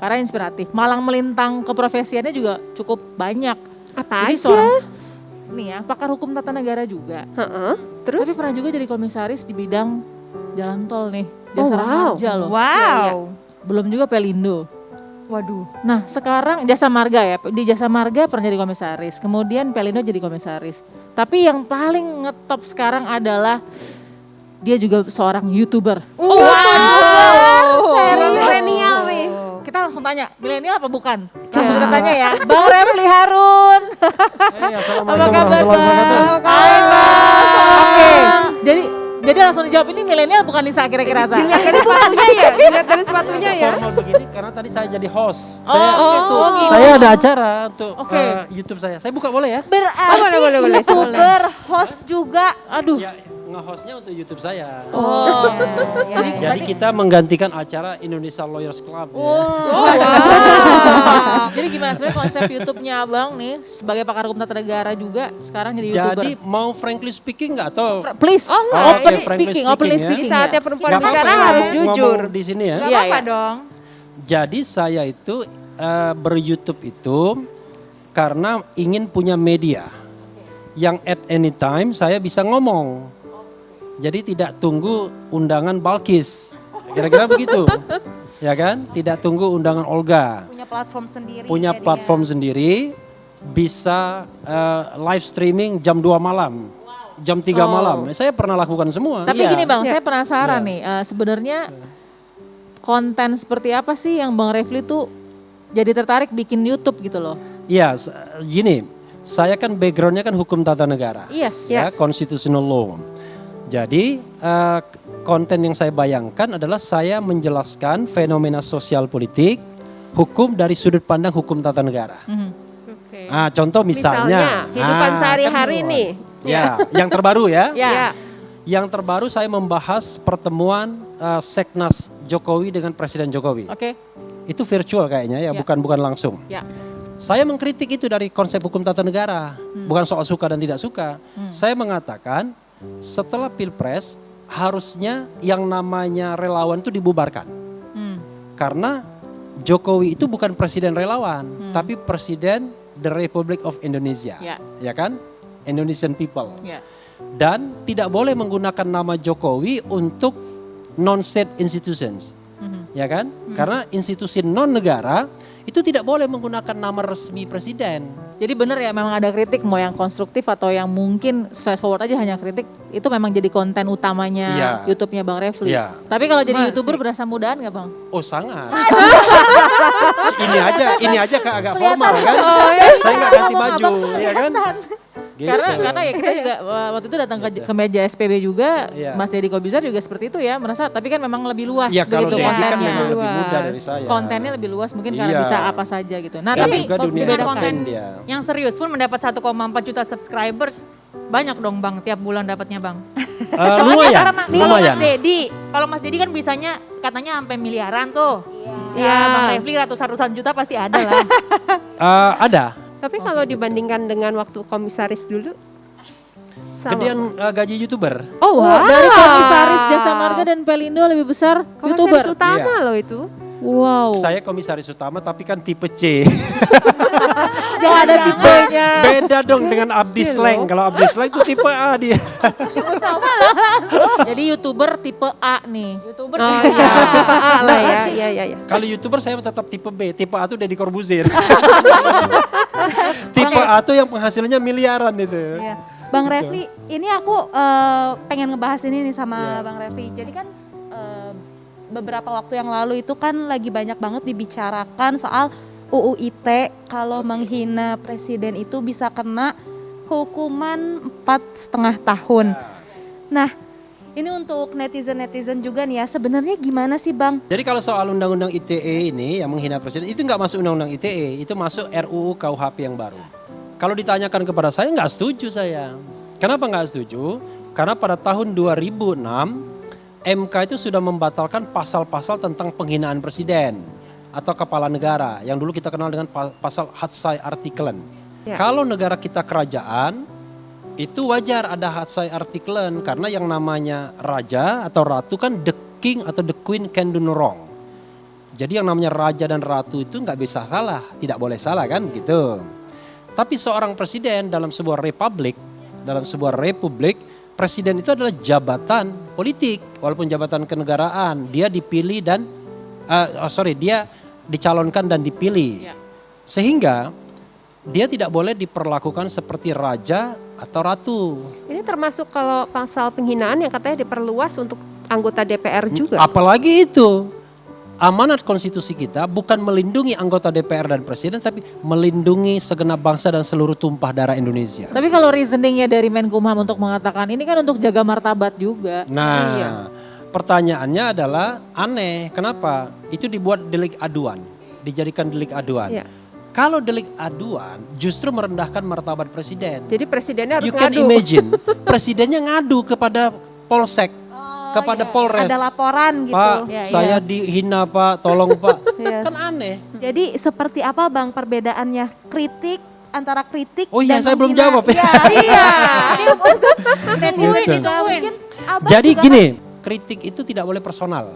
Karena inspiratif. Malang melintang keprofesiannya juga cukup banyak. Apa Jadi aja? seorang nih ya, pakar hukum tata negara juga. Terus? Tapi pernah juga jadi komisaris di bidang jalan tol nih, Jasa wow. Marga loh. Wow. Belum juga Pelindo. Waduh. Nah sekarang Jasa Marga ya, di Jasa Marga pernah jadi komisaris, kemudian Pelindo jadi komisaris. Tapi yang paling ngetop sekarang adalah dia juga seorang YouTuber. Serius? Milenial nih. Kita langsung tanya, milenial apa bukan? Langsung kita tanya ya, Bang Refli Harun. Apa kabar Bang? Hai Bang. Oke, jadi langsung dijawab ini milenial bukan Nisa kira-kira Sa? Dilihat dari sepatunya ya, dilihat dari sepatunya ya. Formal begini karena tadi saya jadi host. Gitu. Saya ada acara untuk Oke. YouTube saya. Saya buka boleh ya? Berarti boleh. YouTuber, host juga. Aduh. Ya, nge-hostnya untuk YouTube saya. Oh. Jadi kita menggantikan acara Indonesia Lawyers Club. Jadi gimana sebenarnya konsep YouTube-nya Abang nih sebagai pakar hukum tata negara juga sekarang jadi YouTuber? Jadi mau frankly speaking nggak atau Please, Oke, frankly openly speaking ya. speaking Di saatnya ya. perempuan nggak bicara apa-apa harus ya, jujur. ngomong di sini ya. Gak Iya, apa-apa iya. dong. Jadi saya itu ber-YouTube itu karena ingin punya media yang at any time saya bisa ngomong. Jadi tidak tunggu undangan Balkis, kira-kira begitu, ya kan? Tidak tunggu undangan Olga. Punya platform sendiri. Punya jadinya. platform sendiri, bisa live streaming jam 2 malam, jam 3 malam. Saya pernah lakukan semua. Tapi Iya. gini Bang, Iya. saya penasaran nih, sebenarnya konten seperti apa sih yang Bang Refli tuh jadi tertarik bikin YouTube gitu loh? Iya, gini, saya kan backgroundnya kan hukum tata negara. Yes. Ya, constitutional law. Jadi konten yang saya bayangkan adalah saya menjelaskan fenomena sosial politik, hukum dari sudut pandang hukum tata negara. Oke. Ah, contoh misalnya, kehidupan sehari-hari kan, nih. Ya, yang terbaru ya. Ya. Yang terbaru saya membahas pertemuan Seknas Jokowi dengan Presiden Jokowi. Oke. Itu virtual kayaknya ya, Ya. bukan langsung. Ya. Saya mengkritik itu dari konsep hukum tata negara, bukan soal suka dan tidak suka. Saya mengatakan setelah Pilpres harusnya yang namanya relawan itu dibubarkan. Karena Jokowi itu bukan presiden relawan, tapi presiden the Republic of Indonesia. Ya kan? Indonesian people. Ya. Dan tidak boleh menggunakan nama Jokowi untuk non-state institutions. Ya kan? Karena institusi non-negara itu tidak boleh menggunakan nama resmi presiden. Jadi benar ya memang ada kritik mau yang konstruktif atau yang mungkin straightforward aja hanya kritik itu memang jadi konten utamanya Iya. YouTube-nya Bang Refli. Iya. Tapi kalau jadi YouTuber berasa mudaan nggak Bang? Oh sangat. ini aja agak formal kan. Saya nggak ganti baju, ya kan? Gitu. Karena ya kita juga waktu itu datang ke meja SPB juga, Iya. Mas Deddy Kobizar juga seperti itu ya, merasa tapi kan memang lebih luas Iya, kalau begitu Deddy kan kontennya. memang lebih muda dari saya. Kontennya lebih luas mungkin karena Iya. bisa apa saja gitu. Nah, Dan tapi juga dunia dengan dibedakan. konten dia. yang serius pun mendapat 1,4 juta subscribers. Banyak dong Bang tiap bulan dapatnya Bang. Lumayan, Kalau lumayan. Mas Dedi kan bisanya katanya sampai miliaran tuh. Iya. Ya Bang Refli ratusan juta pasti ada lah. Ada. Tapi kalau dibandingkan dengan waktu komisaris dulu, sama. Gedean gaji YouTuber. Oh, wow. Dari komisaris Jasa Marga dan Pelindo lebih besar YouTuber. Komisaris utama Iya. loh itu. Wow. Saya komisaris utama tapi kan tipe C. Jangan ada tipenya. Beda dong dengan Abdi Sleng. Kalau Abdi Sleng itu tipe A dia. Jadi YouTuber tipe A nih. YouTuber Oh iya, tipe A lah ya. Iya. Kalau YouTuber saya tetap tipe B. Tipe A itu Deddy Corbuzier. Tipe A tuh yang penghasilannya miliaran itu. Iya. Bang Refli, ini aku pengen ngebahas ini nih sama Bang Refli. Jadi kan beberapa waktu yang lalu itu kan lagi banyak banget dibicarakan soal UU ITE kalau menghina presiden itu bisa kena hukuman 4,5 tahun. Nah, ini untuk netizen-netizen juga nih ya, sebenarnya gimana sih Bang? Jadi kalau soal undang-undang ITE ini yang menghina presiden itu nggak masuk undang-undang ITE, itu masuk RUU KUHP yang baru. Kalau ditanyakan kepada saya nggak setuju saya. Kenapa nggak setuju? Karena pada tahun 2006 MK itu sudah membatalkan pasal-pasal tentang penghinaan presiden atau kepala negara yang dulu kita kenal dengan pasal Hatsai Artikelen. Ya. Kalau negara kita kerajaan itu wajar ada Hatsai Artikelen karena yang namanya raja atau ratu kan the king ather the queen can do no wrong. Jadi yang namanya raja dan ratu itu nggak bisa salah, tidak boleh salah kan gitu. Tapi seorang presiden dalam sebuah republik, presiden itu adalah jabatan politik, walaupun jabatan kenegaraan. Dia dipilih dan, dia dicalonkan dan dipilih. Sehingga dia tidak boleh diperlakukan seperti raja atau ratu. Ini termasuk kalau pasal penghinaan yang katanya diperluas untuk anggota DPR juga. Apalagi itu. Amanat konstitusi kita bukan melindungi anggota DPR dan presiden, tapi melindungi segenap bangsa dan seluruh tumpah darah Indonesia. Tapi kalau reasoningnya dari Menkumham untuk mengatakan ini kan untuk jaga martabat juga. Nah, pertanyaannya adalah aneh. Kenapa? Itu dibuat delik aduan, dijadikan delik aduan. Iya. Kalau delik aduan justru merendahkan martabat presiden. Jadi presidennya harus You can ngadu. imagine, presidennya ngadu kepada Polsek, kepada Polres. Ada laporan gitu. Pak, Ya, saya iya. dihina Pak, tolong Pak. Yes. Kan aneh. Jadi seperti apa Bang perbedaannya antara kritik Oh iya, dan saya belum menghina? jawab ya. Iya. Ini untuk netizen Gitu. juga mungkin Abang Jadi juga gini, kritik itu tidak boleh personal.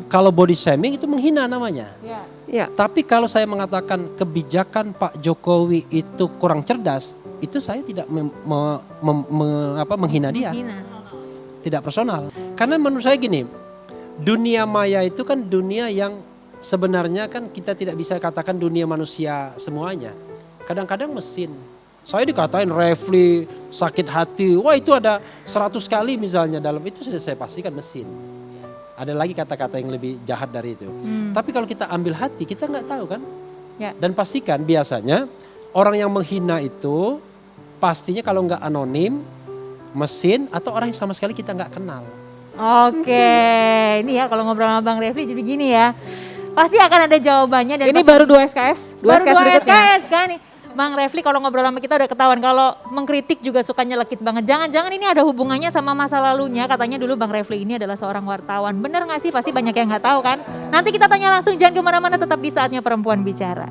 Kalau body shaming itu menghina namanya. Ya. Ya. Tapi kalau saya mengatakan kebijakan Pak Jokowi itu kurang cerdas, itu saya tidak menghina dia. Menghina. Tidak personal. Karena menurut saya gini, dunia maya itu kan dunia yang sebenarnya kan kita tidak bisa katakan dunia manusia semuanya. Kadang-kadang mesin. Saya dikatain Refli sakit hati, wah itu ada 100 kali misalnya dalam itu sudah saya pastikan mesin. Ada lagi kata-kata yang lebih jahat dari itu. Tapi kalau kita ambil hati, kita nggak tahu kan. Ya. Dan pastikan biasanya orang yang menghina itu pastinya kalau nggak anonim, mesin atau orang yang sama sekali kita nggak kenal. Oke, ini ya kalau ngobrol sama Bang Refli jadi gini ya. Pasti akan ada jawabannya dan Ini pasti baru 2 SKS? baru 2 berikutnya. SKS kan nih. Bang Refli kalau ngobrol sama kita udah ketahuan kalau mengkritik juga suka nyelekit banget. Jangan-jangan ini ada hubungannya sama masa lalunya. Katanya dulu Bang Refli ini adalah seorang wartawan. Bener gak sih? Pasti banyak yang gak tahu kan. Nanti kita tanya langsung, jangan kemana-mana, tetap di Saatnya Perempuan Bicara.